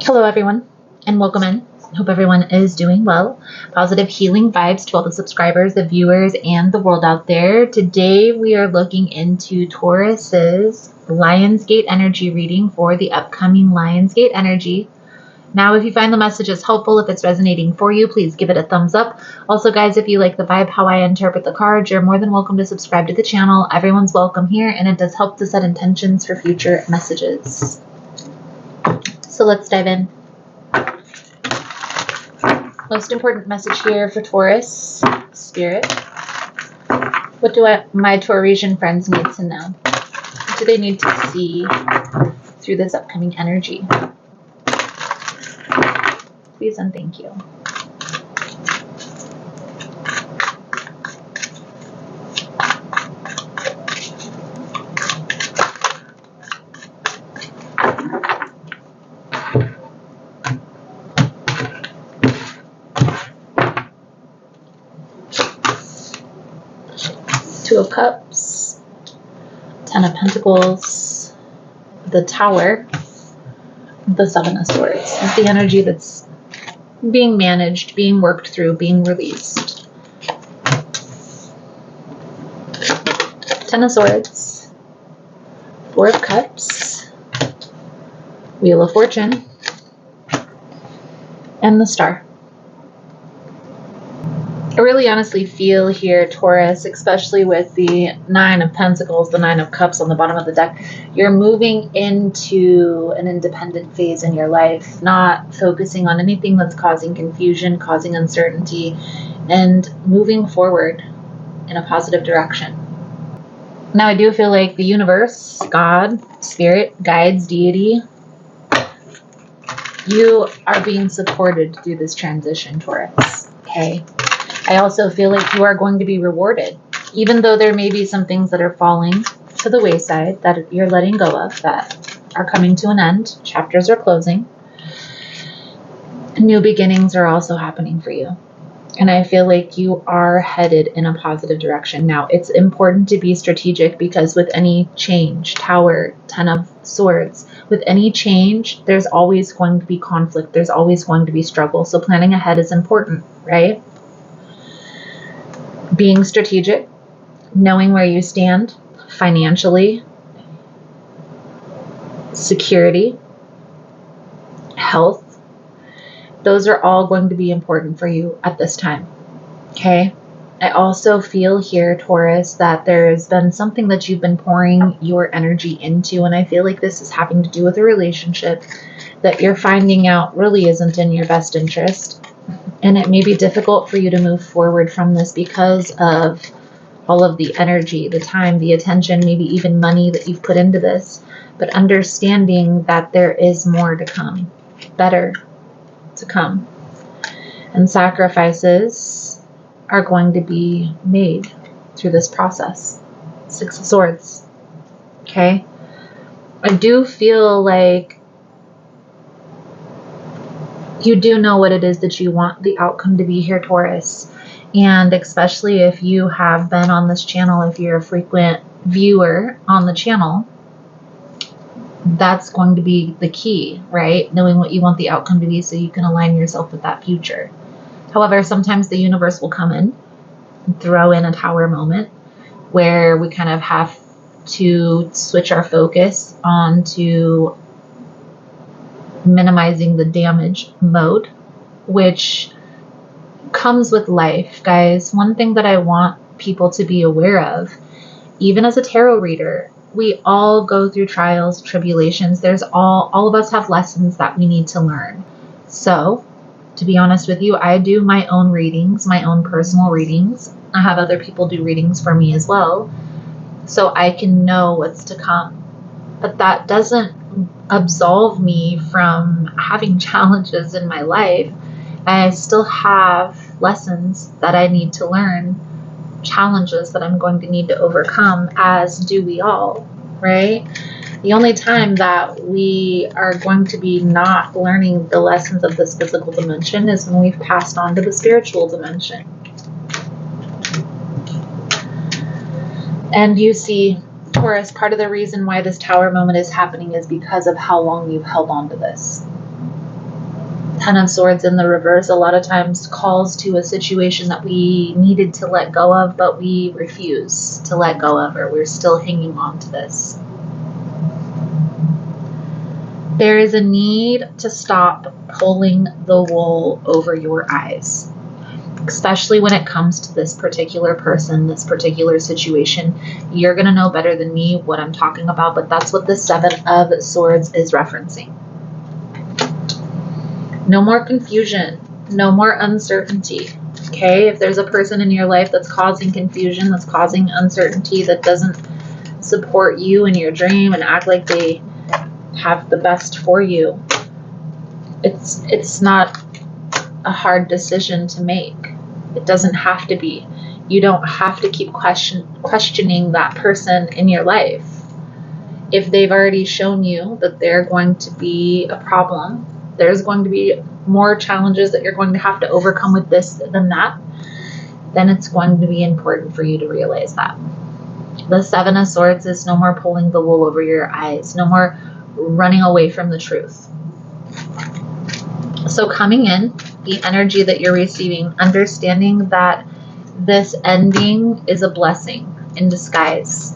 Hello, everyone, and welcome in. Hope everyone is doing well. Positive healing vibes to all the subscribers, the viewers, and the world out there. Today, we are looking into Taurus's Lionsgate energy reading for the upcoming Lionsgate energy. Now, if you find the messages helpful, if it's resonating for you, please give it a thumbs up. Also, guys, if you like the vibe, how I interpret the cards, you're more than welcome to subscribe to the channel. Everyone's welcome here, and it does help to set intentions for future messages. So let's dive in. Most important message here for Taurus, Spirit. What do my Taurasian friends need to know? What do they need to see through this upcoming energy? Please and thank you. Two of Cups, Ten of Pentacles, the Tower, the Seven of Swords. It's the energy that's being managed, being worked through, being released. Ten of Swords, Four of Cups, Wheel of Fortune, and the Star. I really honestly feel here, Taurus, especially with the Nine of Pentacles, the Nine of Cups on the bottom of the deck, you're moving into an independent phase in your life, not focusing on anything that's causing confusion, causing uncertainty, and moving forward in a positive direction. Now, I do feel like the universe, God, Spirit, guides, deity, you are being supported through this transition, Taurus, okay? I also feel like you are going to be rewarded, even though there may be some things that are falling to the wayside that you're letting go of, that are coming to an end. Chapters are closing. New beginnings are also happening for you. And I feel like you are headed in a positive direction. Now, it's important to be strategic because with any change, Tower, Ten of Swords, with any change, there's always going to be conflict. There's always going to be struggle. So planning ahead is important, right? Being strategic, knowing where you stand financially, security, health, those are all going to be important for you at this time, okay? I also feel here, Taurus, that there's been something that you've been pouring your energy into, and I feel like this is having to do with a relationship that you're finding out really isn't in your best interest. And it may be difficult for you to move forward from this because of all of the energy, the time, the attention, maybe even money that you've put into this. But understanding that there is more to come, better to come. And sacrifices are going to be made through this process. Six of Swords. Okay? I do feel like you do know what it is that you want the outcome to be here, Taurus. And especially if you have been on this channel, if you're a frequent viewer on the channel, that's going to be the key, right? Knowing what you want the outcome to be so you can align yourself with that future. However, sometimes the universe will come in and throw in a Tower moment where we kind of have to switch our focus onto minimizing the damage mode, which comes with life, guys. One thing that I want people to be aware of, even as a tarot reader, we all go through trials, tribulations. There's all of us have lessons that we need to learn. So, to be honest with you, I do my own readings, my own personal readings. I have other people do readings for me as well, so I can know what's to come. But that doesn't absolve me from having challenges in my life. I still have lessons that I need to learn, challenges that I'm going to need to overcome, as do we all, right? The only time that we are going to be not learning the lessons of this physical dimension is when we've passed on to the spiritual dimension. And you see, Taurus, part of the reason why this Tower moment is happening is because of how long you've held on to this. Ten of Swords in the reverse a lot of times calls to a situation that we needed to let go of, but we refuse to let go of, or we're still hanging on to this. There is a need to stop pulling the wool over your eyes, especially when it comes to this particular person, this particular situation. You're going to know better than me what I'm talking about, but that's what the Seven of Swords is referencing. No more confusion, no more uncertainty. Okay, if there's a person in your life that's causing confusion, that's causing uncertainty, that doesn't support you in your dream and act like they have the best for you, it's not a hard decision to make. It doesn't have to be. You don't have to keep questioning that person in your life. If they've already shown you that they're going to be a problem, there's going to be more challenges that you're going to have to overcome with this than that, then it's going to be important for you to realize that. The Seven of Swords is no more pulling the wool over your eyes, no more running away from the truth. So coming in, the energy that you're receiving, understanding that this ending is a blessing in disguise,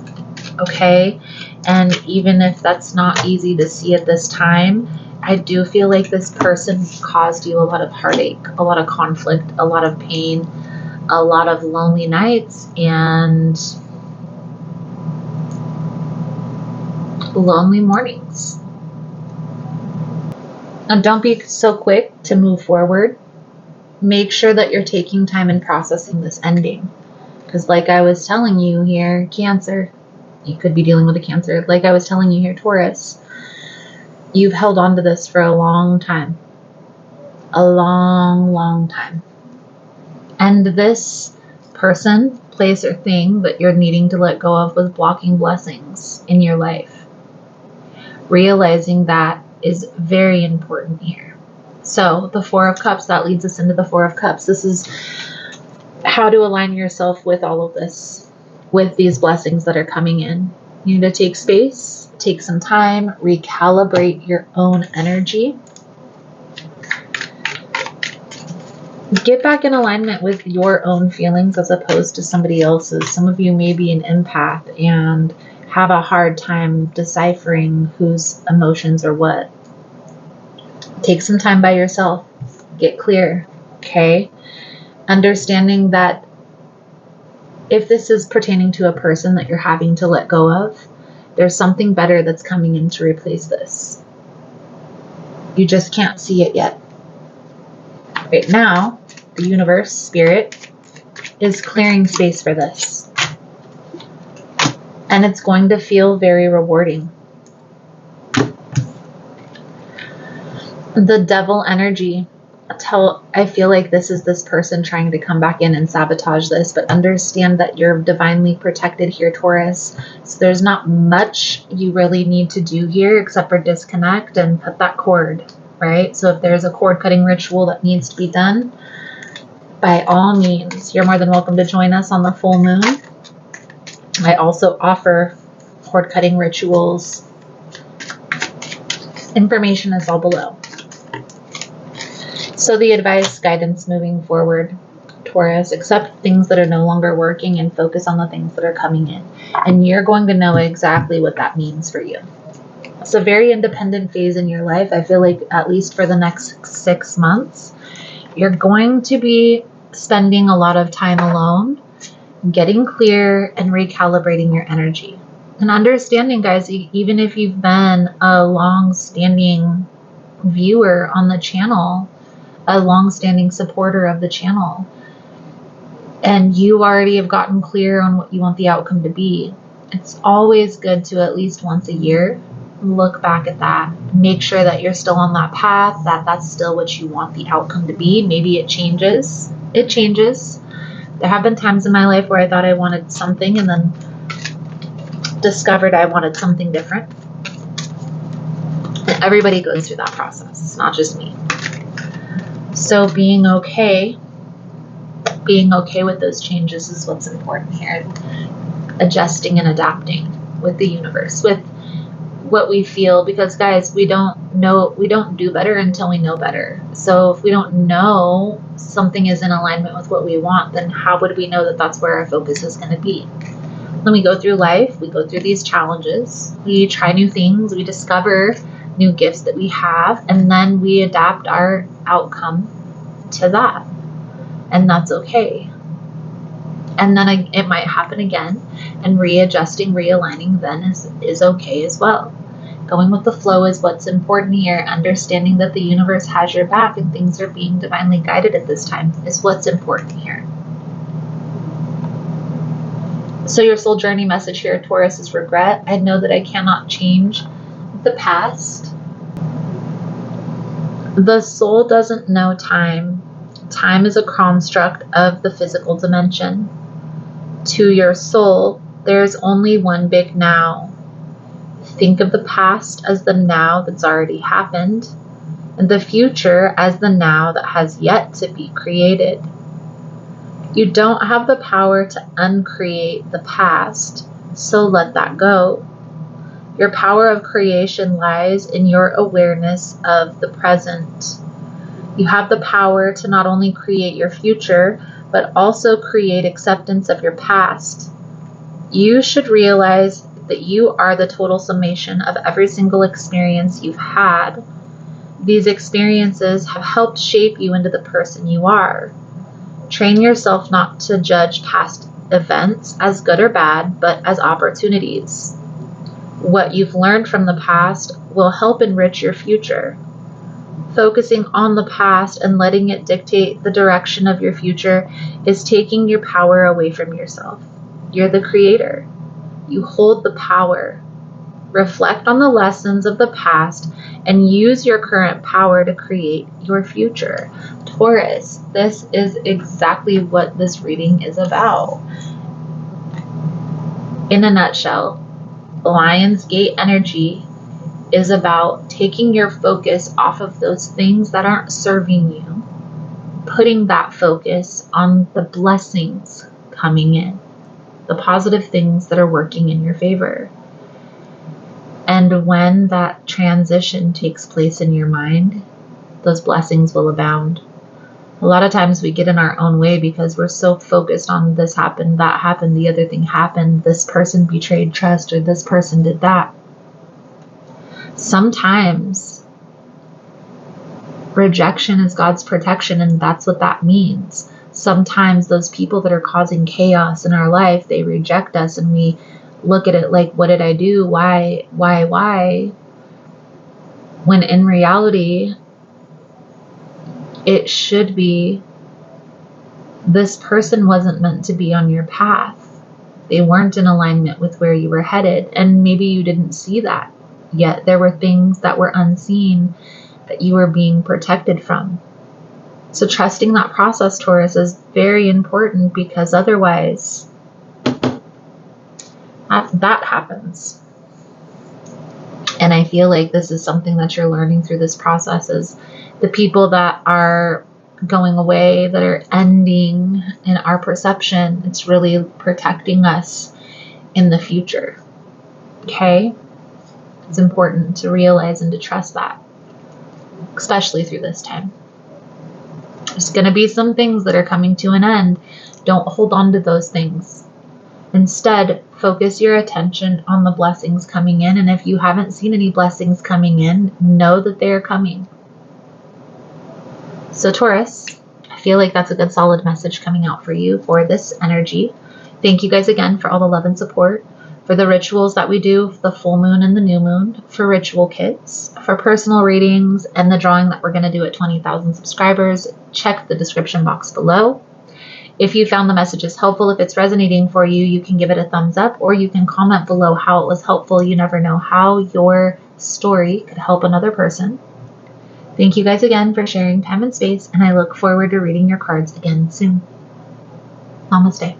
okay? And even if that's not easy to see at this time, I do feel like this person caused you a lot of heartache, a lot of conflict, a lot of pain, a lot of lonely nights, and lonely mornings. Now, don't be so quick to move forward. Make sure that you're taking time and processing this ending. Because like I was telling you here, Cancer, you could be dealing with a Cancer. Like I was telling you here, Taurus, you've held on to this for a long time. A long, long time. And this person, place, or thing that you're needing to let go of was blocking blessings in your life. Realizing that is very important here. So the Four of Cups, that leads us into the Four of Cups. This is how to align yourself with all of this, with these blessings that are coming in. You need to take space, take some time, recalibrate your own energy. Get back in alignment with your own feelings as opposed to somebody else's. Some of you may be an empath and have a hard time deciphering whose emotions are what. Take some time by yourself. Get clear, okay? Understanding that if this is pertaining to a person that you're having to let go of, there's something better that's coming in to replace this. You just can't see it yet. Right now, the universe, spirit, is clearing space for this. And it's going to feel very rewarding. The Devil energy, I feel like this is this person trying to come back in and sabotage this, but understand that you're divinely protected here, Taurus. So there's not much you really need to do here except for disconnect and put that cord, right? So if there's a cord cutting ritual that needs to be done, by all means, you're more than welcome to join us on the full moon. I also offer cord cutting rituals. Information is all below. So the advice, guidance moving forward, Taurus, accept things that are no longer working and focus on the things that are coming in. And you're going to know exactly what that means for you. It's a very independent phase in your life. I feel like at least for the next 6 months, you're going to be spending a lot of time alone, getting clear and recalibrating your energy. And understanding, guys, even if you've been a long-standing viewer on the channel, a long-standing supporter of the channel, and you already have gotten clear on what you want the outcome to be, it's always good to at least once a year look back at that. Make sure that you're still on that path, that that's still what you want the outcome to be. Maybe it changes. It changes. There have been times in my life where I thought I wanted something and then discovered I wanted something different. And everybody goes through that process. It's not just me. So being okay with those changes is what's important here. Adjusting and adapting with the universe, with what we feel, because guys, we don't do better until we know better. So if we don't know something is in alignment with what we want, then how would we know that that's where our focus is going to be? When we go through life, we go through these challenges, we try new things, we discover new gifts that we have, and then we adapt our outcome to that. And that's okay. And then it might happen again, and readjusting, realigning then is okay as well. Going with the flow is what's important here. Understanding that the universe has your back and things are being divinely guided at this time is what's important here. So your soul journey message here, Taurus, is regret. I know that I cannot change the past. The soul doesn't know time. Time is a construct of the physical dimension. To your soul, there's only one big now. Think of the past as the now that's already happened, and the future as the now that has yet to be created. You don't have the power to uncreate the past, so let that go. Your power of creation lies in your awareness of the present. You have the power to not only create your future, but also create acceptance of your past. You should realize that you are the total summation of every single experience you've had. These experiences have helped shape you into the person you are. Train yourself not to judge past events as good or bad, but as opportunities. What you've learned from the past will help enrich your future. Focusing on the past and letting it dictate the direction of your future is taking your power away from yourself. You're the creator. You hold the power. Reflect on the lessons of the past and use your current power to create your future. Taurus, this is exactly what this reading is about. In a nutshell, Lionsgate energy is about taking your focus off of those things that aren't serving you, putting that focus on the blessings coming in, the positive things that are working in your favor. And when that transition takes place in your mind, those blessings will abound. A lot of times we get in our own way because we're so focused on this happened, that happened, the other thing happened, this person betrayed trust, or this person did that. Sometimes rejection is God's protection, and that's what that means. Sometimes those people that are causing chaos in our life, they reject us, and we look at it like, what did I do? Why? When in reality, it should be, this person wasn't meant to be on your path. They weren't in alignment with where you were headed, and maybe you didn't see that yet. There were things that were unseen that you were being protected from. So trusting that process, Taurus, is very important, because otherwise that happens. And I feel like this is something that you're learning through this process, is the people that are going away, that are ending in our perception, it's really protecting us in the future. Okay? It's important to realize and to trust that, especially through this time. There's going to be some things that are coming to an end. Don't hold on to those things. Instead, focus your attention on the blessings coming in. And if you haven't seen any blessings coming in, know that they are coming. So Taurus, I feel like that's a good solid message coming out for you for this energy. Thank you guys again for all the love and support, for the rituals that we do, for the full moon and the new moon, for ritual kits, for personal readings, and the drawing that we're going to do at 20,000 subscribers. Check the description box below. If you found the messages helpful, if it's resonating for you, you can give it a thumbs up, or you can comment below how it was helpful. You never know how your story could help another person. Thank you guys again for sharing time and space, and I look forward to reading your cards again soon. Namaste.